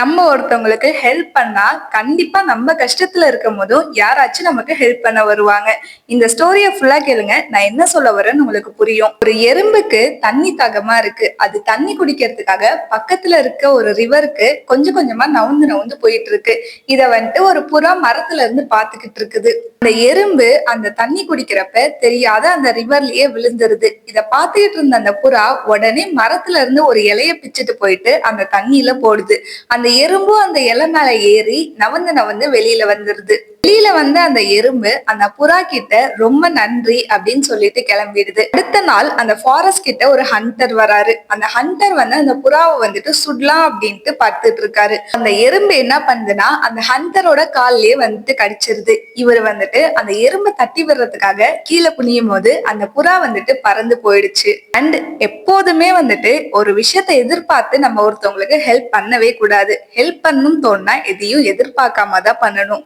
நம்ம ஒருத்தவங்களுக்கு ஹெல்ப் பண்ணா கண்டிப்பா நம்ம கஷ்டத்துல இருக்கும் போதும் யாராச்சும் நமக்கு ஹெல்ப் பண்ண வருவாங்க. இந்த ஸ்டோரிய ஃபுல்லா கேளுங்க. நான் என்ன சொல்ல வரேன்னு உங்களுக்கு புரியும். ஒரு எறும்புக்கு தண்ணி தாகமா இருக்கு. அது தண்ணி குடிக்கிறதுக்காக பக்கத்துல இருக்க ஒரு ரிவருக்கு கொஞ்சம் கொஞ்சமா நவுந்து நவுந்து போயிட்டு இருக்கு. இத வந்துட்டு ஒரு புறா மரத்துல இருந்து பாத்துக்கிட்டு இருக்குது. அந்த எறும்பு அந்த தண்ணி குடிக்கிறப்ப தெரியாத அந்த ரிவர்லயே விழுந்துருது. இத பாத்துக்கிட்டு இருந்த அந்த புறா உடனே மரத்துல இருந்து ஒரு இலைய பிச்சுட்டு போயிட்டு அந்த தண்ணியில போடுது. அந்த எறும்பும் அந்த இலை மேல ஏறி நவந்து நவந்து வெளியில வந்துருது. வெளியில வந்த அந்த எறும்பு அந்த புறா கிட்ட ரொம்ப நன்றி அப்படின்னு சொல்லிட்டு கிளம்பிடுது. அடுத்த நாள் அந்த ஃபாரஸ்ட் கிட்ட ஒரு ஹண்டர் வராரு. அந்த ஹண்டர் வந்து அந்த புறாவை வந்துட்டு சுடலாம் அப்படின்ட்டு பார்த்துட்டு இருக்காரு. அந்த எறும்பு என்ன பண்ணுதுன்னா அந்த ஹண்டரோட கால்லயே வந்துட்டு கடிச்சிருது. இவர் வந்துட்டு அந்த எறும்பை தட்டி விடுறதுக்காக கீழே குனியும் போது அந்த புறா வந்துட்டு பறந்து போயிடுச்சு. அண்ட் எப்போதுமே வந்துட்டு ஒரு விஷயத்தை எதிர்பார்த்து நம்ம ஒருத்தவங்களுக்கு ஹெல்ப் பண்ணவே கூடாது. ஹெல்ப் பண்ணணும்னு தோணுனா எதையும் எதிர்பார்க்காம தான் பண்ணணும்.